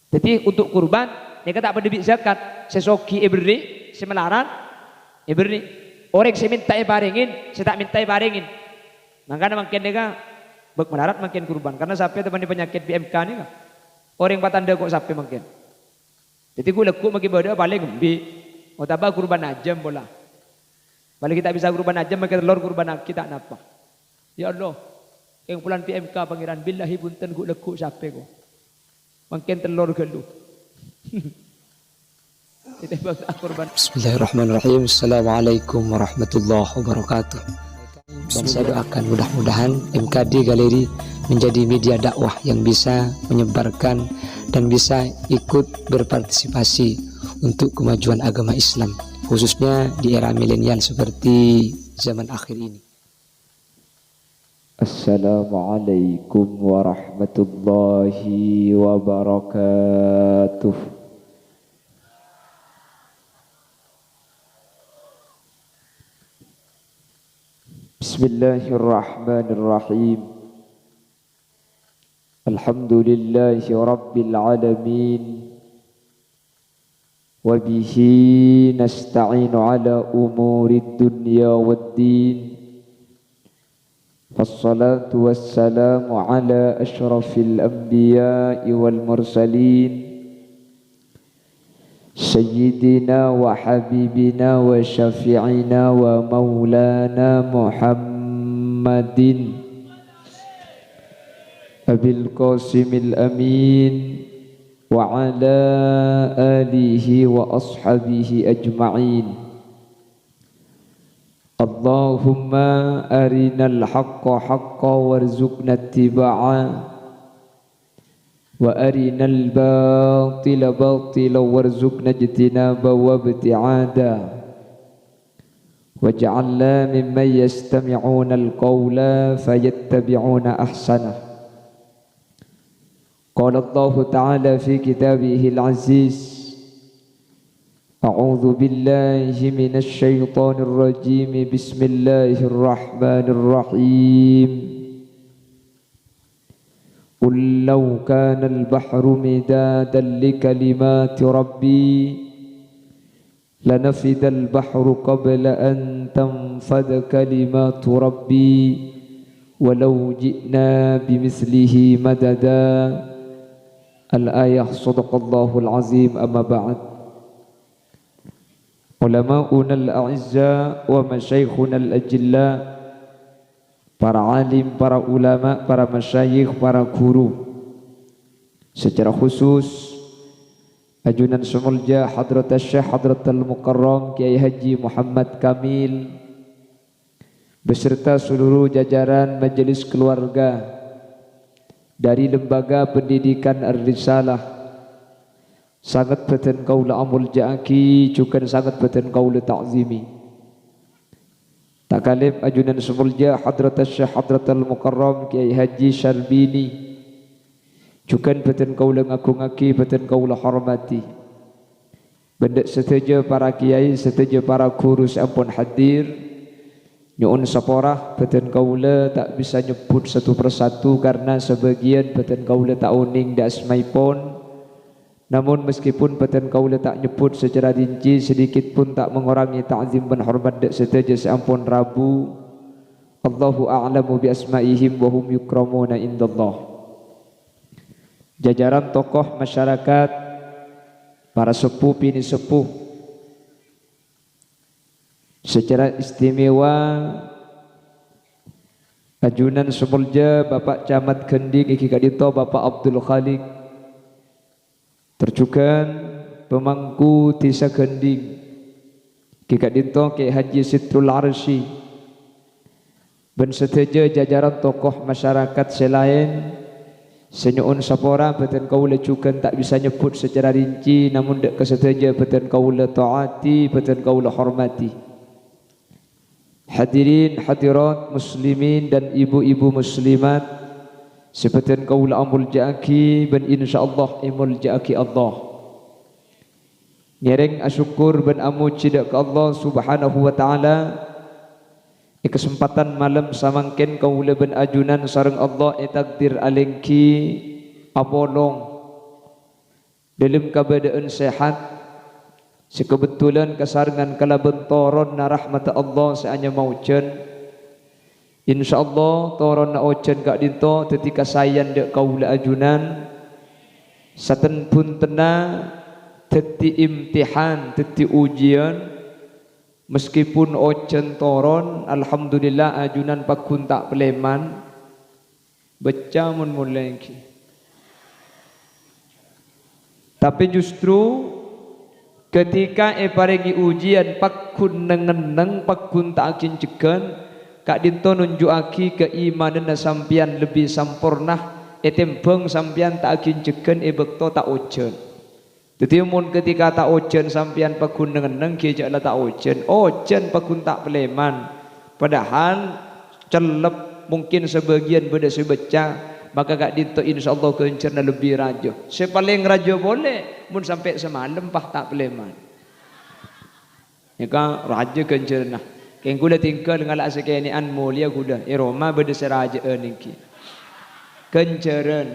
Jadi untuk kurban mereka tak berdebit zakat. Sesoki beri, semelaran beri. Orang saya minta paringin, saya tak minta paringin. Makanya makin mereka melarat makin kurban. Karena sampai teman penyakit PMK ni kan. Orang patanda kok sampai makin. Jadi gue lekuk makin bodoh paling gembi. Mau tambah kurban aja bola. Balik kita bisa kurban aja makin telur kurban kita napa. Ya Allah. Yang pulang PMK pangeran billahi punten gue lekuk sampai kok. Makin telur gelu. Bismillahirrahmanirrahim. Assalamualaikum warahmatullahi wabarakatuh. Dan saya doakan mudah-mudahan MKD Galeri menjadi media dakwah yang bisa menyebarkan dan bisa ikut berpartisipasi untuk kemajuan agama Islam, khususnya di era milenial seperti zaman akhir ini. Assalamualaikum warahmatullahi wabarakatuh. Bismillahirrahmanirrahim. Alhamdulillahi rabbil alamin. Wa bihi nasta'inu ala umurid dunya waddin. Wassalatu wassalamu ala ashrafil anbiya'i wal mursalin. Sayyidina wa habibina wa syafi'ina wa maulana Muhammadin Abil Qasimil Amin wa ala alihi wa ashabihi ajma'in. Allahumma arinal haqqa haqqa warzuqna ittiba'ah wa arinal batila batila warzuqna ijtinaba wa ibti'ada waj'alna mimman yastami'una al-qawla fayattabi'una ahsana. Qala Allah ta'ala fi kitabihil aziz, a'udzu billahi minasy syaithanir rajim, bismillahirrahmanirrahim. قل لو كان البحر مدادا لكلمات ربي لنفد البحر قبل أن تنفد كلمات ربي ولو جئنا بمثله مددا. الآية. صدق الله العظيم. أما بعد. علماؤنا الأعزاء ومشايخنا الأجلاء, para alim, para ulama, para masyayikh, para guru, secara khusus ajunan semulja Hadrat Syekh Hadratul Mukarram Kiai Haji Muhammad Kamil beserta seluruh jajaran majelis keluarga dari Lembaga Pendidikan Ar-Risalah, sangat beten kaula amul ja'aki, juga sangat beten kaula ta'zimi. Tak kalib ajunan semulja Hadrat Syekh Hadratul Mukarram Kiai Haji Syarbini, juga beten kaula ngakungaki, beten kaula hormati. Benda setuju para kiai, setuju para guru sampun hadir. Nyuun saporah beten kaula tak bisa nyebut satu persatu karena sebagian beten kaula tak uning da asmaipun. Namun meskipun beten kaula tak nyebut secara rinci, sedikit pun tak mengurangi ta'zim dan hormat dak setuju sampun Rabu. Allahu a'lamu bi asma'ihim wa hum yukramuna indallah. Jajaran tokoh masyarakat, para sepuh bini sepuh, secara istimewa ajunan semulja Bapak Camat Kending Iki Kadito Bapak Abdul Khalik, terjugan pemangku desa Kending Iki Kadito Kiai Haji Sitrul Arsy, dan seteja jajaran tokoh masyarakat selain senyuun sapora beten kaula juga tak bisa nyebut secara rinci, namun dak keseteja beten kaula taati, beten kaula hormati. Hadirin hadirat muslimin dan ibu-ibu muslimat, seperti kaula amul ja'aki dan insyaallah imul ja'aki Allah. Ngereng asyukur dan amuji dak ke Allah subhanahu wa ta'ala. Kesempatan malam samangken kaula ben ajunan sareng Allah takdir alengki apolong dalam keadaan sehat, sekebetulan kasarangan kala bentoron na rahmat Allah seanya maucan. InsyaAllah toron na ocan kak dinto ketika sayan dek kaula ajunan saten pun tena teti imtihan teti ujian meskipun ocan toron alhamdulillah ajunan pakun tak peleman baca mun mulai tapi justru ketika paringi ujian pakun nengeneng pakun tak akin cekan kak dinto nunjuaki keimanan na sampian lebih sempurna tembang sampian tak akin cekan bekto tak ocan. Jadi mun ketika tak ocan sampian pakun nengeneng kejaklah tak ocan pakun tak peleman padahal celep mungkin sebagian beda sebaca maka kak dinto insyaallah kencerna lebih rajo. Sepaling rajo boleh mun sampai semalam pah tak peleman. Ya kan rajo kencerna. Keng kuda tinggal dengan lak sekenian mulia kuda. Roma beda seraja niki. Kenceran.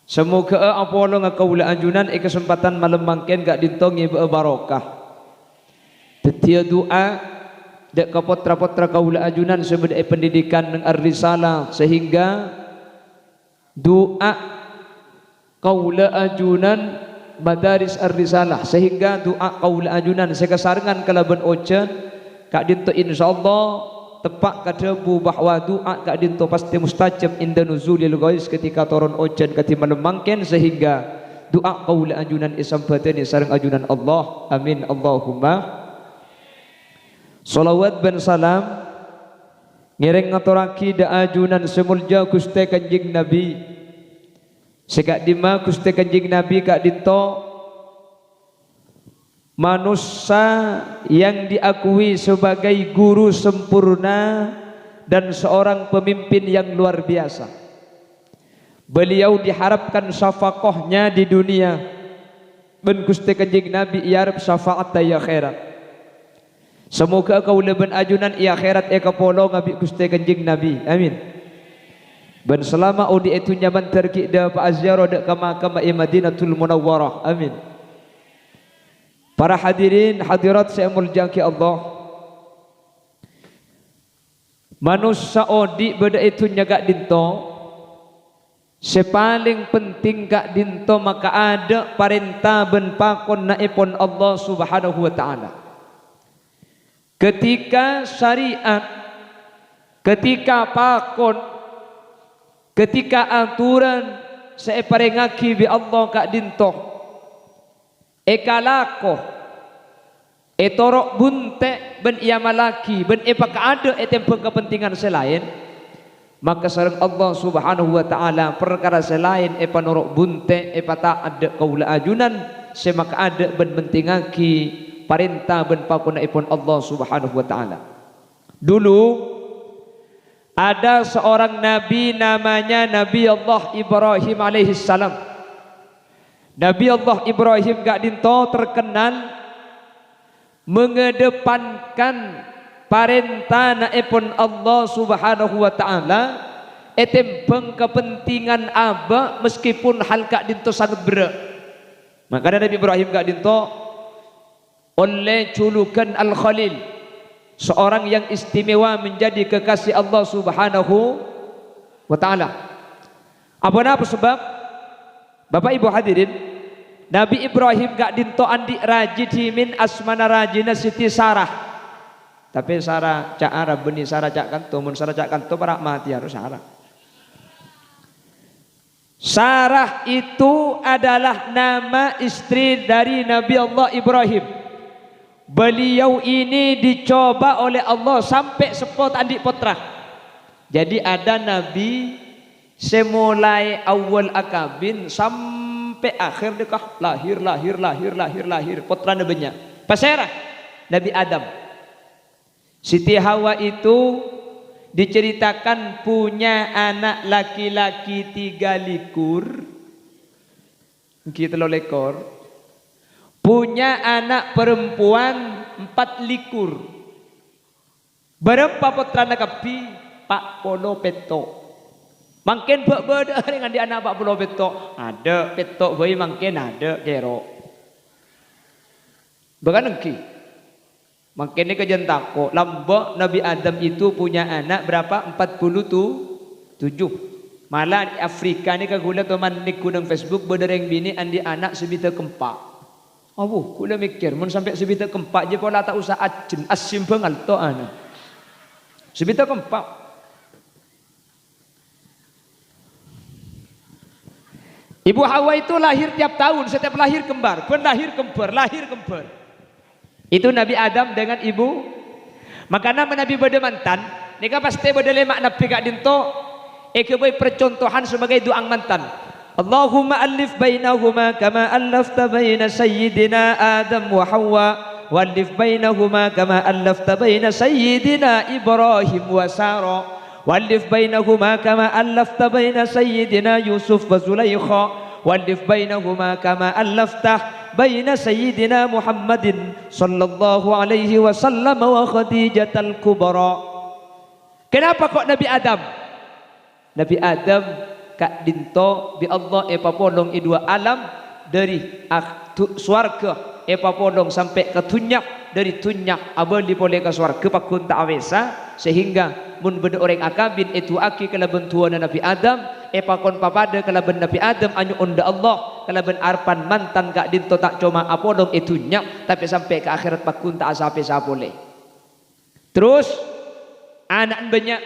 Semoga apolo ngakaula anjunan kesempatan malam mangken gak dinto ngibe barokah. Tetia doa dek ka potra-potra kaula ajunan sebeda pendidikan nang ar-risalah sehingga doa kaula ajunan madaris ar-risalah sehingga doa kaula ajunan sekasarengan kalaban ocan kak dinto insyaallah tepak kadebu bahwa doa kak dinto pasti mustajab inda nuzulil ghais ketika turun ocan kati malam mangken sehingga doa kaula ajunan isambatani sareng ajunan Allah amin Allahumma. Salawat dan salam ngiring ngaturaki da ajunan semulja Gusti Kanjeng Nabi sekak dima Gusti Kanjeng Nabi kak dinto manusia yang diakui sebagai guru sempurna dan seorang pemimpin yang luar biasa. Beliau diharapkan syafaqahnya di dunia ben Gusti Kanjeng Nabi iarep syafaat ya akhirat. Semoga kau leben ajunan i akhirat kapolo ngabi Gusti Kanjeng Nabi. Amin. Ben selama udi itu nyaman terki da pa azyaro da ka makam Madinatul Munawwarah. Amin. Para hadirin hadirat saya muljaki Allah. Manusia odi beda itu nyagak dinto. Sepaling penting kak dinto maka ada perintah ben pakon naipon Allah Subhanahu wa taala. Ketika syariat, ketika pakon, ketika aturan saya parengaki bi Allah kak dinto ekalako etorok bunte ben ia malaki ben epak ada etempeng kepentingan selain maka sareng Allah Subhanahu wa taala perkara selain epanorok bunte epata ada kaula ajunan semaka ada ben mentingaki perintah ben pakunaipun Allah Subhanahu wa taala. Dulu ada seorang nabi namanya Nabi Allah Ibrahim alaihi salam. Nabi Allah Ibrahim gak dinto terkenal mengedepankan perintah naipun Allah Subhanahu wa taala etempeng kepentingan aba meskipun hal gak dinto sangat berat. Makanya Nabi Ibrahim gak dinto oleh julukan Al-Khalil, seorang yang istimewa menjadi kekasih Allah Subhanahu wa taala. Apa sebab? Bapak Ibu hadirin, Nabi Ibrahim gak dinto andi raji min asmana rajina Siti Sarah. Tapi Sarah cak Arab beni Sarah cak kanto mun Sarah cak kanto para mati harus Sarah. Sarah itu adalah nama istri dari Nabi Allah Ibrahim. Beliau ini dicoba oleh Allah sampai sepot adik putra. Jadi ada nabi semulai awal akabin sampai akhir dekah lahir putra nabinya. Pasera Nabi Adam. Siti Hawa itu diceritakan punya anak laki-laki 3 likur. Kita lo lekor. Punya anak perempuan 4 likur. Berapa putra nakapi? Pak Polo Peto. Mungkin beda dengan di anak 40 petok. Ada petok bayi mungkin ada kero. Bahkan engki. Mungkin ini kajian takut. Lambak Nabi Adam itu punya anak berapa? 47. Malah di Afrika ni kagula teman ni kunang Facebook berdereng bini andi anak sebita kempak. Oh, kula mikir mun sampai sebita kempak je pola tak usah asim bengal to ana. Sebita kempak. Ibu Hawa itu lahir tiap tahun, setiap lahir kembar, lahir kembar. Itu Nabi Adam dengan ibu. Makanya Nabi bade mantan, nika pasti bade lemak nabi kak dinto, boy percontohan sebagai doang mantan. Allahumma alif bainahuma kama alafta baina sayyidina Adam wa Hawa, walif bainahuma kama alafta baina sayyidina Ibrahim wa Sarah. والف بينهما كما ألفت بين سيدنا يوسف وزليخا والف بينهما كما ألفت بين سيدنا محمد صلى الله عليه وسلم وخديجة الكبرى. Kenapa kok Nabi Adam? Nabi Adam kak dinto bi Allah papolong dua alam dari swarga papolong sampai ke tunyak, dari tunyak abali boleh ke swarga pakun tak awesa, sehingga mun beda orang akabin itu aki kalaban tuana Nabi Adam pakon papada kalaban Nabi Adam anyu unda Allah kalaban arpan mantan kak dinto tak cuma apolong tunyak, tapi sampai ke akhirat pakun tak asape sapole. Terus anak banyak.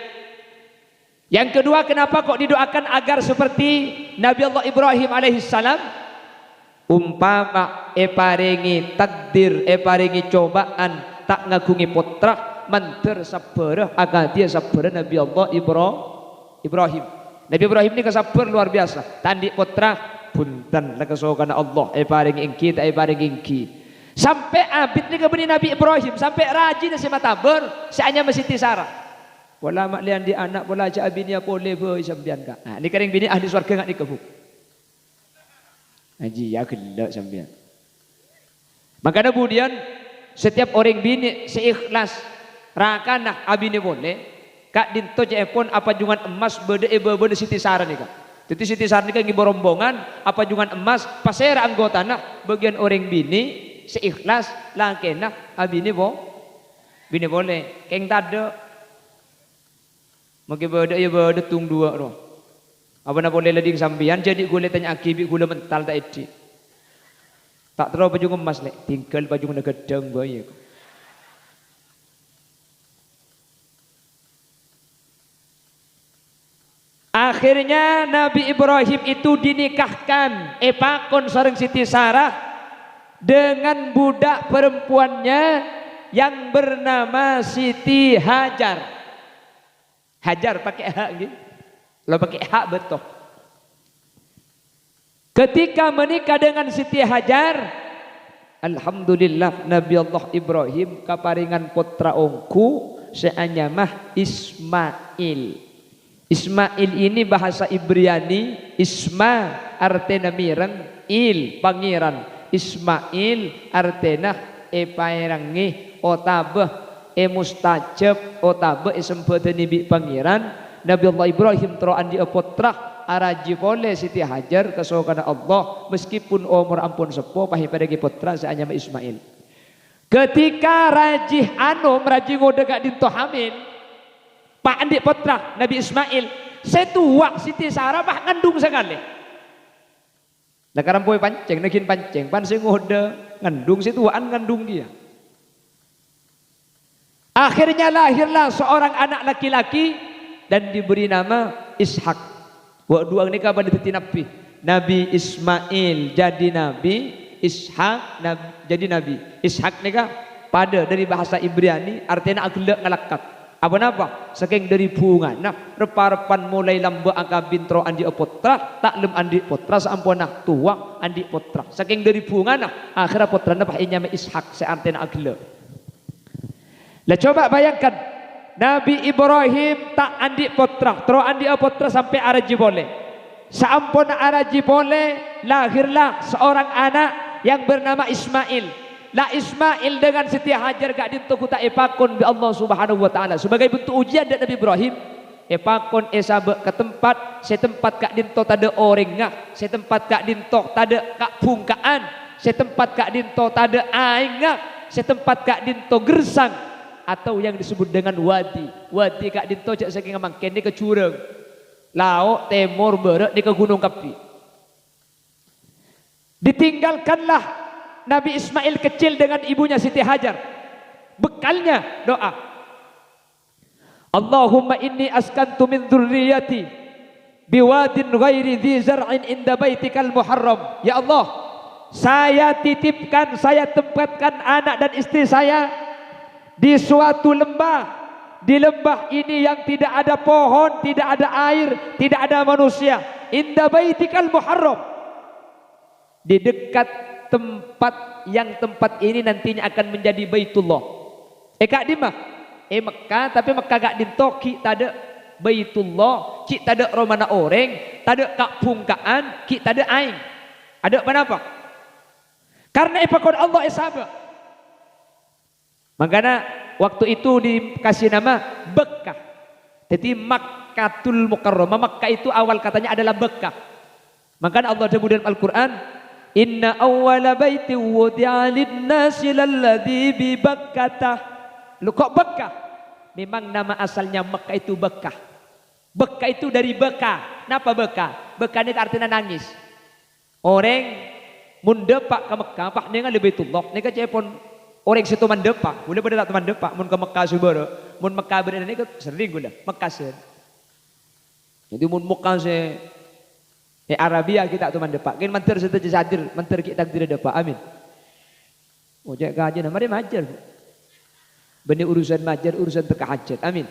Yang kedua, kenapa kok didoakan agar seperti Nabi Allah Ibrahim alaihissalam? Umpama paringi takdir, paringi cobaan, tak ngagungi putra, manter sabar agar dia sabar Nabi Allah Ibrahim. Nabi Ibrahim ini kesabar luar biasa. Tandi putra punten lakesokan Allah, paringi ingki, paringi ingki. Sampai abid ni kebeni Nabi Ibrahim, sampai rajin si matabar, seanya masih tisara. Wala mak lian di anak bola aja abinya boleh boy sambian kak. Nah, ni kering bini ahli surga ngak ni kebu. Haji ya gelak sambian. Makanya kemudian setiap orang bini seikhlas rakana abini boleh kak dinto pun apa jungan emas bede siti saran ni kak. Jadi siti saran ni kak ngiborombongan apa jungan emas pasera anggota nak bagian orang bini seikhlas langkena abini bini boleh keng tade. Mungkin beda ya beda tung dua roh. Apa nak boleh leding sambian jadi gule tanya akibi gule mental tak edi. Tak terlalu baju emas lek, tinggal baju nak gedang bayi. Akhirnya Nabi Ibrahim itu dinikahkan pakon sareng Siti Sarah dengan budak perempuannya yang bernama Siti Hajar. Hajar pakai hak gitu. Lo pakai hak betul. Ketika menikah dengan Siti Hajar, alhamdulillah Nabi Allah Ibrahim kaparingan putra ongku seanyamah Ismail. Ismail ini bahasa Ibrani, Isma artena mireng, il pangeran. Ismail artena pairangi otabah mustajab otabe sempeteni bi pangeran. Nabi Allah Ibrahim teroan di putra araji boleh Siti Hajar kesokan Allah meskipun umur ampun sepo pahi pada putra seanyama Ismail. Ketika rajih raji ngode gak dinto hamil pak andi putra Nabi Ismail setua Siti Sarah pak ngandung sekali. Nah karampoy panceng nakin panceng pan sing ngode ngandung situaan ngandung dia. Akhirnya lahirlah seorang anak laki-laki dan diberi nama Ishak. Wa dua nikah pada teti Nabi. Nabi Ismail jadi Nabi, Ishak jadi Nabi. Ishak nikah pada dari bahasa Ibrani artinya aglak ngalakat. Apa napa? Saking dari bunga. Nah, repa-repan mulai lamba angka bintro andi putra, taklem andi putra sampuna tua andi putra. Saking dari bunga nah akhirnya putra napa inyama Ishak seartinya aglak. Lah coba bayangkan Nabi Ibrahim tak andi putra, terus andi putra sampai araji boleh. Sampun araji boleh lahirlah seorang anak yang bernama Ismail. Lah Ismail dengan Siti Hajar gak dituku tak ipakun bi Allah Subhanahu wa taala sebagai bentuk ujian dari Nabi Ibrahim. pakon sabe ke tempat setempat kak dinto tada orang ngah, setempat kak dinto tada kak bungkaan, setempat kak dinto tada aing ngah, setempat kak dinto gersang, atau yang disebut dengan wadi. Wadi kak dinto cak saking mangken di ke curang, lauk temor berek di ke gunung Kapi. Ditinggalkanlah Nabi Ismail kecil dengan ibunya Siti Hajar. Bekalnya doa, Allahumma inni askantu min dzurriyyati biwadin ghairi dzi zar'in inda baitikal muharram. Ya Allah, saya titipkan, saya tempatkan anak dan istri saya di suatu lembah. Di lembah ini yang tidak ada pohon, tidak ada air, tidak ada manusia. Inda baitikal muharram, di dekat tempat yang tempat ini nantinya akan menjadi Baitullah. Kak di mah Mekah, tapi Mekah gak dintoki tada Baitullah, ki tada romana orang, tada kak pungkaan, ki tada aing. Ada kenapa? Karena ipakon Allah esaba. Makanya waktu itu dikasih nama Bekkah. Jadi Makkatul Mukarramah, Makkah itu awal katanya adalah Bekkah. Makanya Allah sebut dalam Al-Quran, Inna awwala baiti wudi'a lin-nasi lalladzi bi Bakkah. Lu kok Bekkah? Memang nama asalnya Mekah itu Bekkah. Bekkah itu dari Beka. Kenapa Beka? Beka ini artinya nangis. Orang mundepak ke Mekah, pak dengan lebih tulok. Nika cepon orang situ mandepak. Boleh pada tak mandepak. Mun ke Mekah subara. Mun Mekah berada ini sering gula. Mekah sen. Jadi mun Mekah se Arabia kita tu mandepak. Kan manter situ jadir, manter kita tidak dapat. Amin. Oh jak gaji nama dia majar. Benih urusan majar, urusan teka hajat. Amin.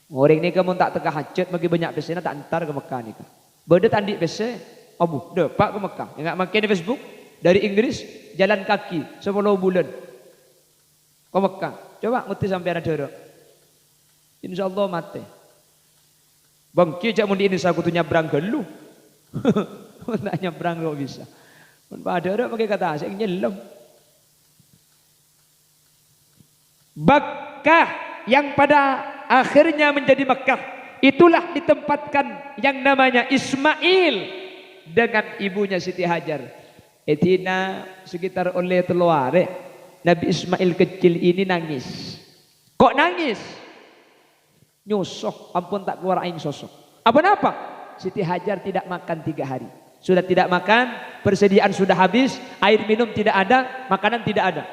Orang ni kamu tak teka hajat, bagi banyak pesena tak antar ke Mekah ni. Beda tandik pese, abu, depak ke Mekah. Ingat makin di Facebook dari Inggris jalan kaki 10 bulan ke Mekah. Coba ngerti sampai ada dorok. InsyaAllah mati. Bangki jak mundi ini aku tu nyabrang gelu. Tak nyabrang kok bisa. Pada dorok pakai kata asing nyelam. Bekkah yang pada akhirnya menjadi Mekah, itulah ditempatkan yang namanya Ismail dengan ibunya Siti Hajar. Etina sekitar oleh teluare Nabi Ismail kecil ini nangis. Kok nangis? Nyusoh, ampun tak keluar aing sosok. Apa? Siti Hajar tidak makan 3 hari. Sudah tidak makan, persediaan sudah habis, air minum tidak ada, makanan tidak ada.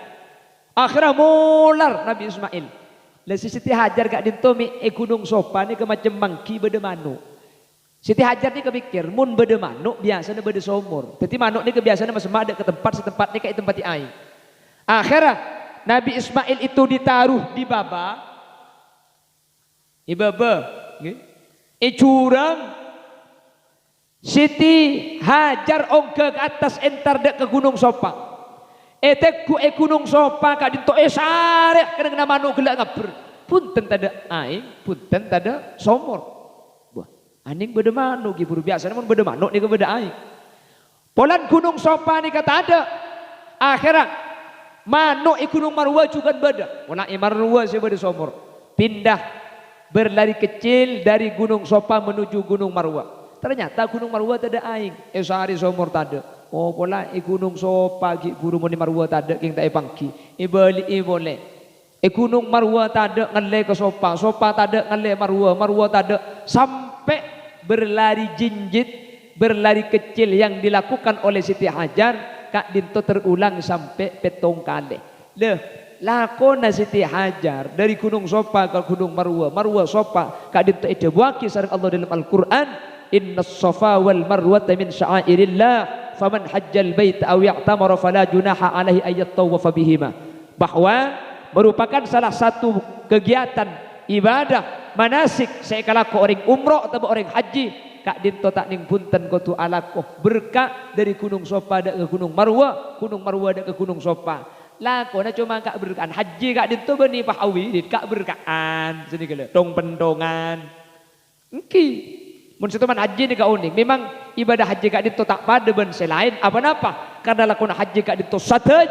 Akhirnya mular Nabi Ismail. Lesi Siti Hajar gak dintomi gunung sopa ni ke macam mangki beda manuk. Siti Hajar ni kepikir mun beda manuk biasanya beda somor. Jadi manuk ni kebiasaan masih ada ke tempat setempat ni kayak tempat air. Akhirnya Nabi Ismail itu ditaruh di baba. Curang. Siti Hajar ongke ke atas entar dek ke gunung sopa. Eteku gunung sopa kak dinto sare kena manuk gelak ngapur. Punten tada aing, punten tada somor. Wah, aning beda manuk gibur biasanya mun beda manuk ni ke beda aing. Polan gunung sopa ni kata ada. Akhirnya manuk gunung Marwa juga beda. Pola Marwa saya beda somor. Pindah berlari kecil dari gunung sopa menuju gunung Marwa. Ternyata gunung Marwa tada aing, sare somor tada. Oh pola gunung sopa gi guru moni Marwa tada king tak pangki. Bali boleh. Gunung Marwa tada ngale ke sopa, sopa tada ngale Marwa, Marwa tada sampai berlari jinjit, berlari kecil yang dilakukan oleh Siti Hajar kak dinto terulang sampai petong kali. Lakona Siti Hajar dari gunung sopa ke gunung Marwa, Marwa sopa kak dinto buaki sareng Allah dalam Al-Qur'an, innas safa wal marwata min sya'airillah faman hajjal bait aw ya'tamara fala junaha alaihi ayat tawafa bihima. Bahwa merupakan salah satu kegiatan ibadah manasik saya kalaku orang umroh atau orang haji kak dinto tak ning punten ko tu alakoh berkah dari gunung sopa dak ke gunung Marwa dak ke gunung sopa lakona cuma kak berkaan haji kak dinto beni pahawi kak berkaan sini kele dong pendongan engki. Mun setuman haji ni kau unik. Memang ibadah haji kak dinto tak pada ben selain apa-apa. Karena lakon haji kak dinto saja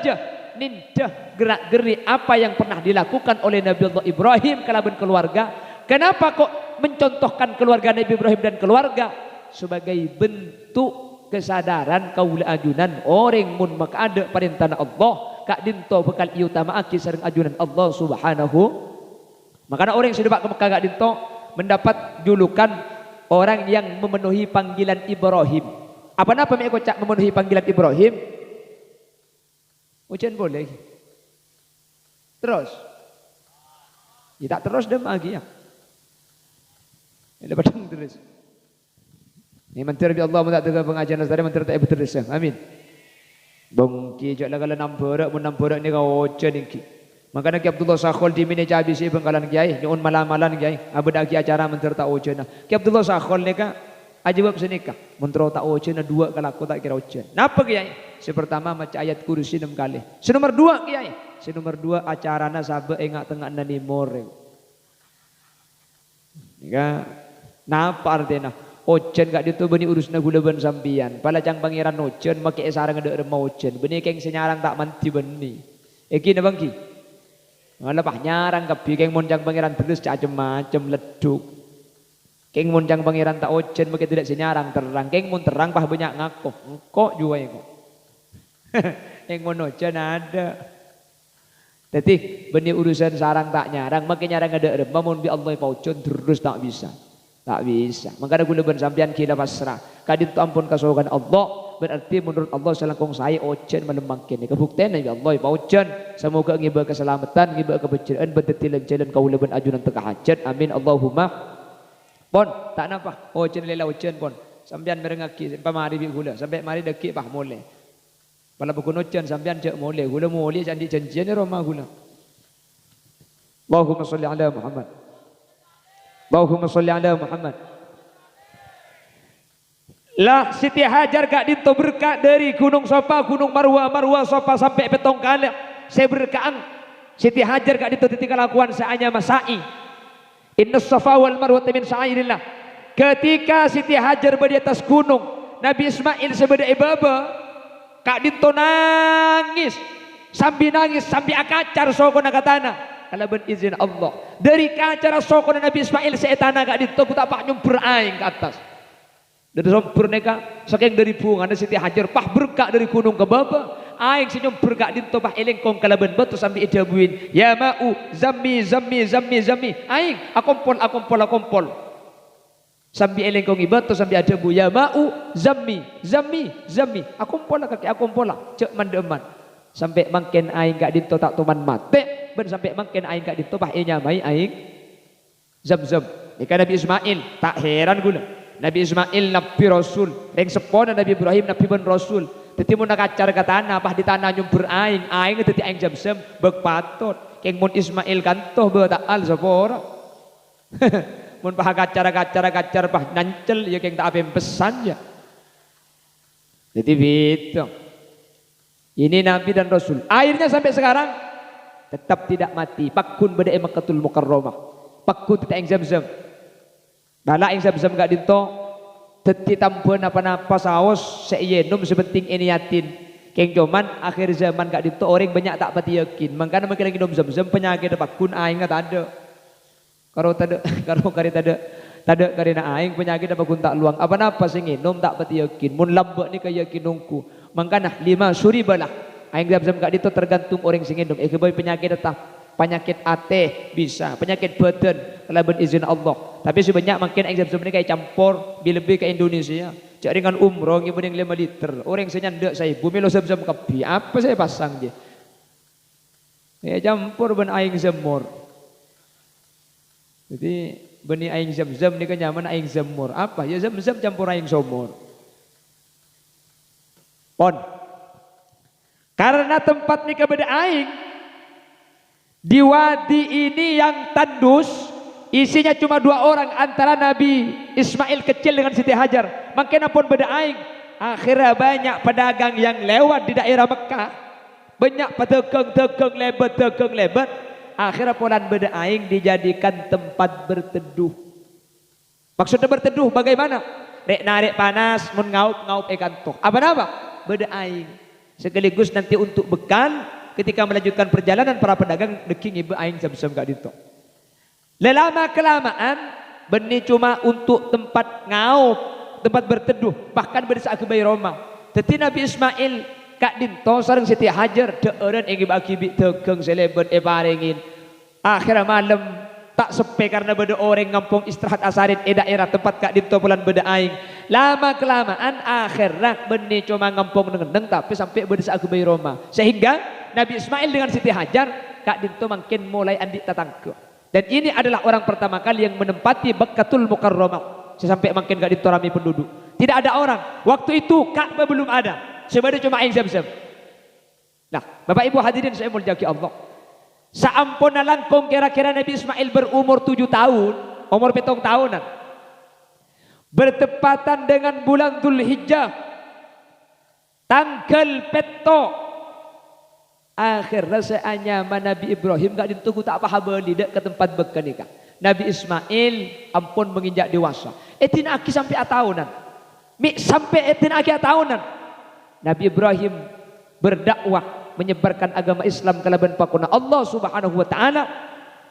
nindah gerak-geri apa yang pernah dilakukan oleh Nabi Allah Ibrahim kalaban keluarga Kenapa kok mencontohkan keluarga Nabi Ibrahim dan keluarga? Sebagai bentuk kesadaran kaula ajunan orang mun makada perintah Allah kak dinto bekal utama aki sareng ajunan Allah subhanahu. Makanya orang yang sudah ke Mekah kak dinto mendapat julukan orang yang memenuhi panggilan Ibrahim. Apa napa mek kocak memenuhi panggilan Ibrahim? Ujian boleh. Terus. Ya tak terus dem lagi ya. Ini padang terus. Ini menteri bi Allah mentak tengah pengajian tadi menteri tak betul terus. Amin. Bongki jok lah kalau namporak ni kau oce ni. Makanya Ki Abdullah Sakhol di mini jabi si bengkalan kiai, nyun malam-malam kiai. Abad lagi acara menteri tak oce na. Ki Abdullah Sakhol ni ka ajib senikah. Menteri tak oce na dua kalau aku tak kira oce. Napa kiai? Sepertama macam ayat kursi 6 kali. Senomor 2 kiai. Senomor 2 acarana sabe engak tengah nani more. Nika napa artinya? Ocen gak ditu beni urusna gula ben sampian. Pala cang pangeran ocen make sarang ngedek remah ocen. Beni keng senyarang tak manti beni. Eki na bangki. Ngalepah nyarang kapi keng monjang pangeran terus macam leduk. Keng monjang pangeran tak ocen make tidak senyarang terang. Keng mun terang pah banyak ngakoh. Engkok juga engkok. Keng mon ocen ada. Tapi beni urusan sarang tak nyarang make nyarang ngedek remah mun bi Allah paucen terus tak bisa. Tak bisa. Makanya gula ben sampean kila pasrah. Kadin tu ampun kasogan Allah. Berarti menurut Allah selangkong saya ocen melembangkan. Kebuktian Nabi Allah paucen. Semoga ngiba keselamatan, ngiba kebencian, berdetilan jalan kaula ben ajunan tengah hajat. Amin Allahumma. Pon, tak napa. Ocen lela ocen pon. Sampean merengaki sampai mari bi gula. Sampai mari dekik bah mole. Pala bukun ocen sampean cek mole. Gula mole janji janjian Roma gula. Allahumma salli ala Muhammad. Allahumma salli ala Muhammad. Lah Siti Hajar gak dinto berkah dari Gunung Sopa, Gunung Marwah, Marwah Sopa sampai petong kali. Saya berkaan Siti Hajar gak dinto ketika lakukan saanya masai. Inna Safa wal Marwah min sa'airillah. Ketika Siti Hajar berada di atas gunung, Nabi Ismail sebeda ibaba, kak dinto nangis. Sambil nangis sambil akacar sokona katana. Kalau berizin Allah dari kacara sokon Nabi Ismail seetana gak dito tak pak nyumpur aing ke atas dari sompur neka saking dari bunga Siti Hajar pah berkak dari gunung ke bawah aing si nyumpur gak dito pah elengkong kalaban batu sambil idabuin ya ma'u zammi aing akompol sambil elengkong ibatu sambil adabu ya ma'u zammi akompol kaki akompol cek mandeman sampai mangken aing gak dito tak tuman mate ben sampai mangken aing gak dito bah nyamai aing zam-zam. Ika Nabi Ismail tak heran gula. Nabi Ismail nabi rasul, reng sepona Nabi Ibrahim nabi ben rasul. Dadi mun kacar ka tanah pah di tanah nyumpur aing dadi aing zam-zam beg patot. Keng mun Ismail kantoh be tak al sapora. Mun pah kacar pah nancel ya keng tak apem pesan ya. Jadi gitu. Ini Nabi dan Rasul. Akhirnya sampai sekarang tetap tidak mati. Pakun beda Makkahul Mukarramah. Pakun tidak yang zam-zam. Bala yang zam-zam gak dinto. Teti tampuan apa-apa saos seyenum sepenting ini yatin. Keng joman akhir zaman gak dinto orang banyak tak pati yakin. Makanya makin lagi zam-zam penyakit pakun aing gak ada. Kalau kari tada karena aing penyakit apa kun tak luang. Apa-apa sing nginum tak pati yakin. Mun lambak ni kaya yakinungku. Makanya 5 suribalah. Aing zam-zam gak dito tergantung orang sing nginum. Boy penyakit tetap penyakit ate bisa, penyakit badan kalau berizin Allah. Tapi sebanyak makin aing zam-zam ini kayak campur lebih ke Indonesia. Cak dengan umroh ngibening 5 liter. Orang senyandak saya bumi lo zam-zam kapi. Apa saya pasang dia? Ya campur ben aing zemur. Jadi benih aing zam-zam ni kan nyaman aing zemur. Apa? Ya zam-zam campur aing somor. Pon. Karena tempat ni kepada aing di wadi ini yang tandus isinya cuma 2 orang antara Nabi Ismail kecil dengan Siti Hajar. Makin pun beda aing akhirnya banyak pedagang yang lewat di daerah Mekah, banyak pedagang lebat. Akhirnya polan beda aing dijadikan tempat berteduh. Maksudnya berteduh bagaimana? Rek narik panas mun ngaup ikan toh. Apa nama? Beda aing. Sekaligus nanti untuk bekal ketika melanjutkan perjalanan para pedagang deking ibu aing zam-zam gak dito. Lelama kelamaan benih cuma untuk tempat ngaup, tempat berteduh, bahkan berisa ke bayi Roma. Tetapi Nabi Ismail kak dinto sareng Siti Hajar deureun ing bagi bi tegeng seleben parengin. Akhir malam tak sepe karena beda orang ngampung istirahat asarin daerah tempat kak dinto bulan beda aing. Lama kelamaan akhirnya benih cuma ngampung ngendeng tapi sampai berisa ke bayi Roma. Sehingga Nabi Ismail dengan Siti Hajar kak dinto makin mulai andi tatangke. Dan ini adalah orang pertama kali yang menempati Bakkatul Mukarramah. Sampai makin gak ditorami penduduk. Tidak ada orang. Waktu itu Ka'bah belum ada. Sebenarnya cuma aing Zam-Zam. Nah, Bapak Ibu hadirin saya mulyaki Allah. Saampuna langkung kira-kira Nabi Ismail berumur 7 tahun, umur 7 tahunan. Bertepatan dengan bulan Dzulhijjah. Tanggal peto. Akhirnya seanya Nabi Ibrahim gak dituku tak apa beli dek ke tempat beken nikah. Nabi Ismail ampun menginjak dewasa. Etin aki sampai atahunan. Sampai etin aki atahunan. Nabi Ibrahim berdakwah menyebarkan agama Islam kalaban pakuna Allah Subhanahu wa taala.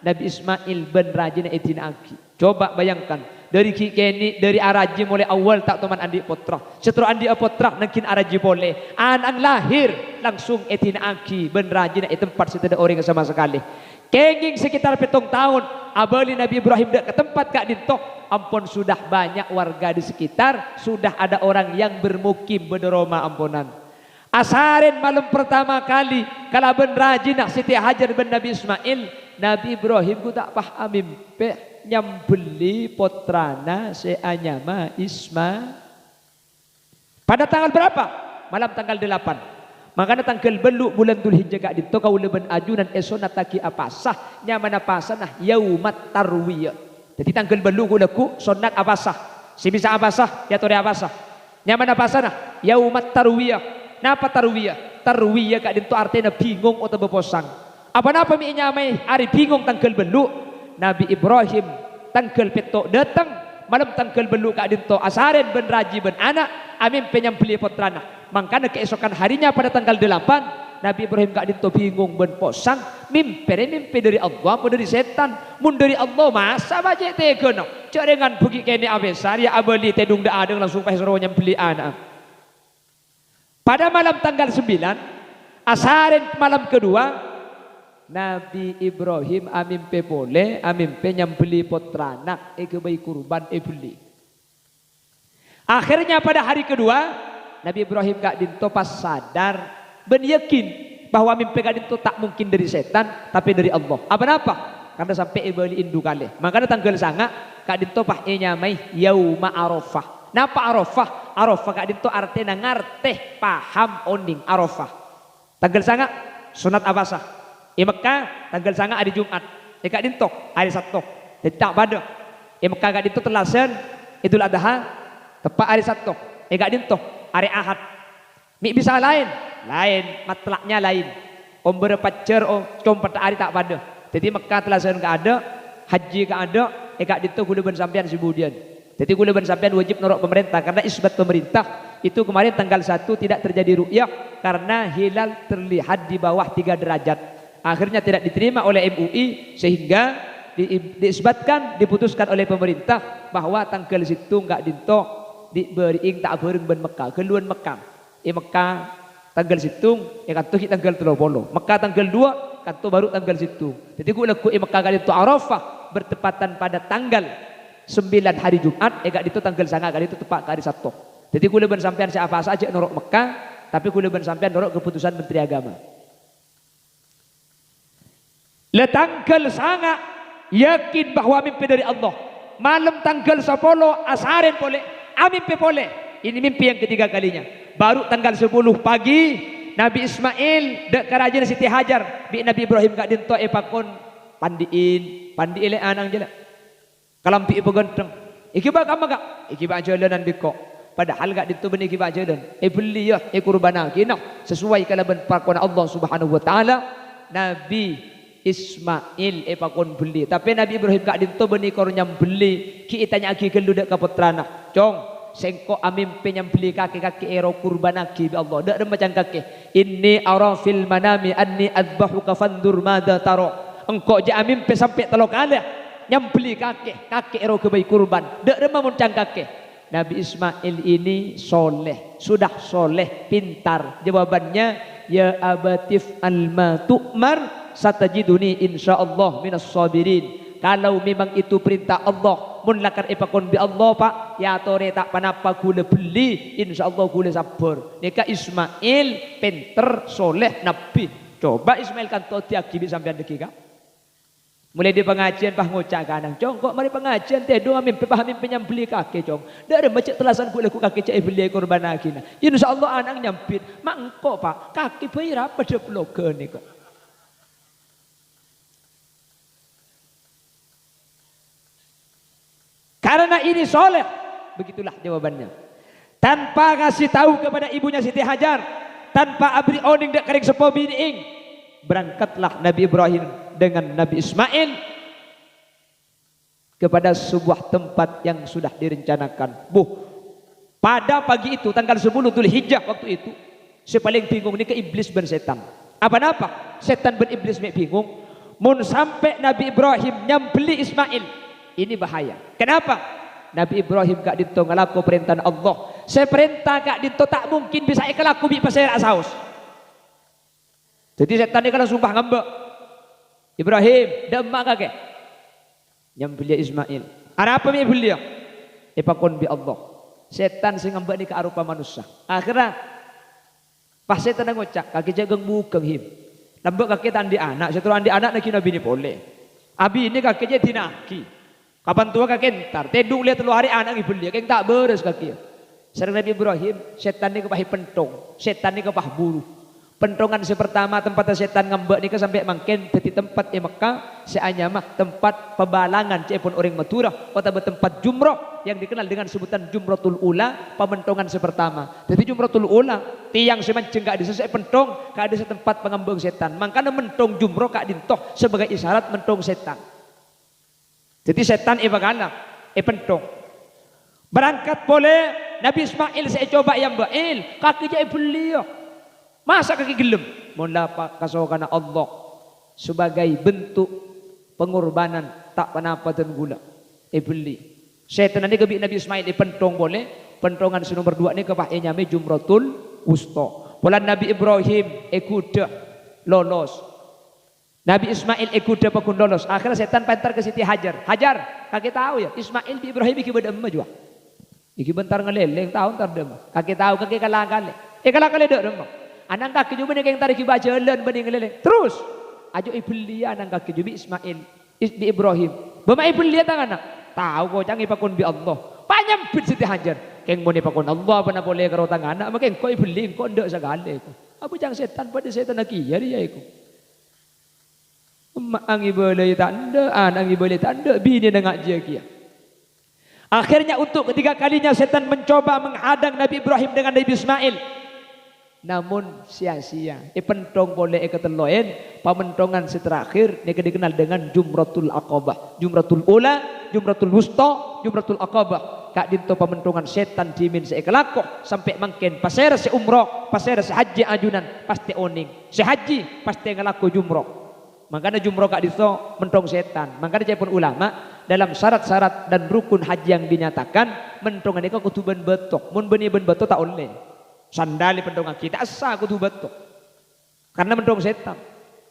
Nabi Ismail ben rajin etin aki. Coba bayangkan dari kini dari araji mulai awal tak teman andi potra. Setelah andi potra nangkin araji boleh. Anang lahir langsung etin aki ben rajin tempat situ ada orang sama sekali. Kenging sekitar 7 tahun abali Nabi Ibrahim ke tempat kak dinto ampun sudah banyak warga di sekitar, sudah ada orang yang bermukim bederoma ampunan. Asarin malam pertama kali kala ben rajin Siti Hajar ben Nabi Ismail, Nabi Ibrahim ku tak paham pe nyambeli potrana seanyama Isma. Pada tanggal berapa? Malam tanggal 8. Makanya tanggal belu bulan Dzulhijjah gak dito kau leben ajunan esona taki apasah nyamana pasanah yaumat tarwiyah. Jadi tanggal belu kulaku sonat apasah. Si bisa apasah ya tore apasah. Nyamana pasanah yaumat tarwiyah. Napa tarwiyah? Tarwiyah gak dito artinya bingung atau beposang. Apa-apa mi nyamai ari bingung tanggal belu. Nabi Ibrahim tanggal petok datang malam tanggal belu gak dito asaren ben raji ben anak amin penyambeli potrana. Makanya keesokan harinya pada tanggal 8 Nabi Ibrahim gak dinto bingung ben posang mimpi dari Allah mau dari setan mun dari Allah masa baca tegono carengan buki kene abesar ya abali tedung da adeng langsung pas rohnya beli anak. Pada malam tanggal 9 asaren malam kedua Nabi Ibrahim amimpe boleh amimpe nyambeli potranak bayi kurban beli. Akhirnya pada hari kedua Nabi Ibrahim gak dinto pas sadar ben yakin bahwa mimpi gak dinto tak mungkin dari setan tapi dari Allah. Apa-apa? Karena sampai ibali indu kali. Makanya tanggal sanga gak dinto pas nyamai yauma Arafah. Napa Arafah? Arafah gak dinto artinya ngarteh paham oning Arafah. Tanggal sanga sunat abasah. Mekah tanggal sanga hari Jumat. Gak dinto hari Sabtu. Jadi tak pada. Mekah gak dinto telasan Idul Adha tepat hari Sabtu. Gak dinto hari Ahad. Mi bisa lain matlaknya lain. Om berpacar compat hari tak pada. Jadi Mekah telasan gak ada, haji gak ada, gak ditu kudu ben sampean sibudian. Jadi kudu ben sampean wajib norok pemerintah karena isbat pemerintah itu kemarin tanggal 1 tidak terjadi ru'yah karena hilal terlihat di bawah 3 derajat. Akhirnya tidak diterima oleh MUI sehingga diisbatkan diputuskan oleh pemerintah bahwa tanggal situ gak dinto diberi tak bareng ben Mekah keluan Mekah Mekah tanggal situng kantu tanggal 30 Mekah tanggal 2 kantu baru tanggal situ. Jadi gue laku Mekah kali itu Arafah bertepatan pada tanggal 9 hari Jumat gak itu tanggal sangat kali itu tepat hari Sabtu. Jadi gue leban sampean siapa saja norok Mekah tapi gue leban sampean norok keputusan Menteri Agama. Le tanggal sangat yakin bahwa mimpi dari Allah. Malam tanggal 10 asarin boleh amin boleh. Ini mimpi yang ketiga kalinya. Baru tanggal 10 pagi Nabi Ismail dek kerajaan Siti Hajar bi Nabi Ibrahim gak dinto pakon pandiin anang jela. Kalampi pegenteng. Iki ba kama gak? Iki ba jalanan biko. Padahal gak dinto ben iki ba jalan. Beli ya kurban kina sesuai kalaban pakon Allah Subhanahu wa taala. Nabi Ismail pakon beli. Tapi Nabi Ibrahim gak dinto ben ikor nyambeli ki itanya aki kelu dek kaputrana. Cong sengko amim penyambeli kaki-kaki ero kurban aki bi Allah. Dak macam kaki. Inni ara fil manami anni adbahuka fandur madza taro. Engkau je amim pe sampai 3 kali. nyembeli kakek ero kebai kurban dak remah muncang kakek. Nabi Ismail ini soleh, sudah soleh, pintar. Jawabannya, ya abatif alma tu'mar satajiduni insyaallah minas sabirin. Kalau memang itu perintah Allah, mun lakar ipakon bi Allah pak, ya tore tak panapa gula beli, insyaallah gula sabar. Nika Ismail pinter, soleh, nabi. Coba Ismail kan to tiaki sampean dekika. Mulai di pengajian pah ngocak kanang cong kok mari pengajian teh doa mimpi pahami penyambeli kakek cong dak ada macet telasan ku laku kakek cai beli korban akina insyaallah anak nyampit mak engko pak kaki bayi apa de bloge niku karena ini soleh begitulah jawabannya tanpa ngasih tahu kepada ibunya Siti Hajar tanpa abri oning dak karek sepo bining berangkatlah Nabi Ibrahim dengan Nabi Ismail kepada sebuah tempat yang sudah direncanakan. Pada pagi itu tanggal 10 Dzulhijjah waktu itu saya paling bingung ni ke iblis ben setan. Apa-apa? Setan ben iblis mek bingung. Mun sampai Nabi Ibrahim nyambeli Ismail, ini bahaya. Kenapa? Nabi Ibrahim gak dito ngalaku perintah Allah. Saya perintah gak dito tak mungkin bisa ikalaku bi pasir saus. Jadi setan ini kalau sumpah ngambek Ibrahim, demak kakek nyambeli Ismail. Ada apa mi beliau? Ipakon bi Allah. Setan sing ngambek ni ke arupa manusia. Akhirnya pas setan ngocak kaki jageng bukeng him. Nambek kaki tandi anak, setelah andi anak nak nabi ni boleh. Abi ini kaki je tinaki. Kapan tua kaki entar, tedung lihat telu hari anak beliau, kaki tak beres kaki. Serang Nabi Ibrahim, setan ni kepah pentong, setan ni kepah buru. Pentongan sepertama tempat setan ngambek ni sampai mangken di tempat di Mekah seanyamah tempat pebalangan cepon orang Madura kota bertempat jumroh yang dikenal dengan sebutan Jumratul Ula pementongan sepertama. Jadi Jumratul Ula tiang semancing gak disesek pentong gak ada tempat pengambang setan. Makanya mentong jumroh kak dintoh sebagai isyarat mentong setan. Jadi setan ibagana pentong. Berangkat boleh Nabi Ismail saya coba yang bail kakinya beliau. Masa kaki gelem mula kasokan Allah sebagai bentuk pengorbanan tak panapa dan gula beli setan ini kebi Nabi Ismail pentong boleh pentongan nomor 2 ni kepah nyame Jumratul Wusta pola Nabi Ibrahim ekuda lolos Nabi Ismail ekuda pakun lolos akhirnya setan pentar ke Siti Hajar kaki tahu ya Ismail bi Ibrahim iki bedem juga iki bentar ngeleleng tahun tar dem kaki tahu kaki kalang-kale kalang-kale dak dem anak kaki juga yang tarik baca jalan bening leleng terus ajo iblia anak kaki juga Ismail bi Ibrahim bama iblia tangan anak tahu kau jangan ipakun bi Allah panyambit Siti Hajar keng moni pakun Allah pernah boleh karo tangan anak makin kau iblia kau ndak segala iku apa jangan setan pada setan lagi ya dia iku ang iblia tanda anak iblia tanda bini dengan dia kia akhirnya untuk ketiga kalinya setan mencoba menghadang Nabi Ibrahim dengan Nabi Ismail namun sia-sia. Pentong boleh keteloen pamentongan terakhir ini dikenal dengan Jumratul Aqabah, Jumratul Ula, Jumratul Wusta, Jumratul Aqabah. Kak dinto pamentongan setan dimin sekelako sampai mangken pasera se umroh, pasera se haji ajunan pasti oning. Se haji pasti ngelaku jumroh. Makanya jumroh kak dinto mentong setan. Makanya cepon ulama dalam syarat-syarat dan rukun haji yang dinyatakan mentongan itu kutuban betok. Mun beni ben betok tak oleh. Sandali pendongan kita asa aku tuh betul karena mendong setan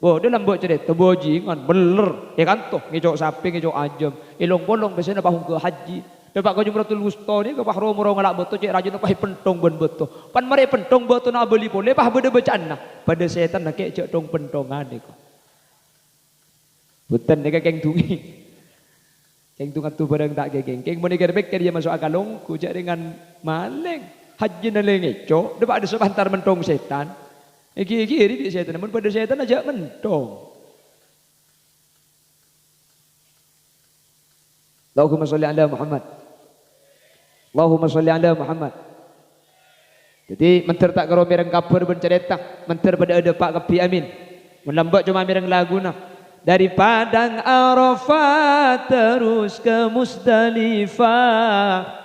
dia lambok cerita bojingan beler ya kan tuh ngejok sapi ngejok ajam ilong bolong biasanya pahung ke haji dapat kau Jumratul Wusta ni kau pahro murong ngalak betul cek rajin pah pentong ben betul pan mari pentong betul nak beli boleh pah beda bacaan nah pada setan nak cek dong pentongan ni kau bukan ni keng tungi keng tungan tu barang tak keng mau digerbek dia masuk akalong ku cek dengan maleng haji naleng eco, dapat ada sebentar mentong setan. Kiri di setan, namun pada setan aja mentong. Allahumma sholli ala Muhammad. Allahumma sholli ala Muhammad. Jadi menter tak karo mireng kapur bencerita, menter pada ada Pak Kepi Amin. Melambak cuma mireng lagu nah. Dari Padang Arafat terus ke Musdalifah.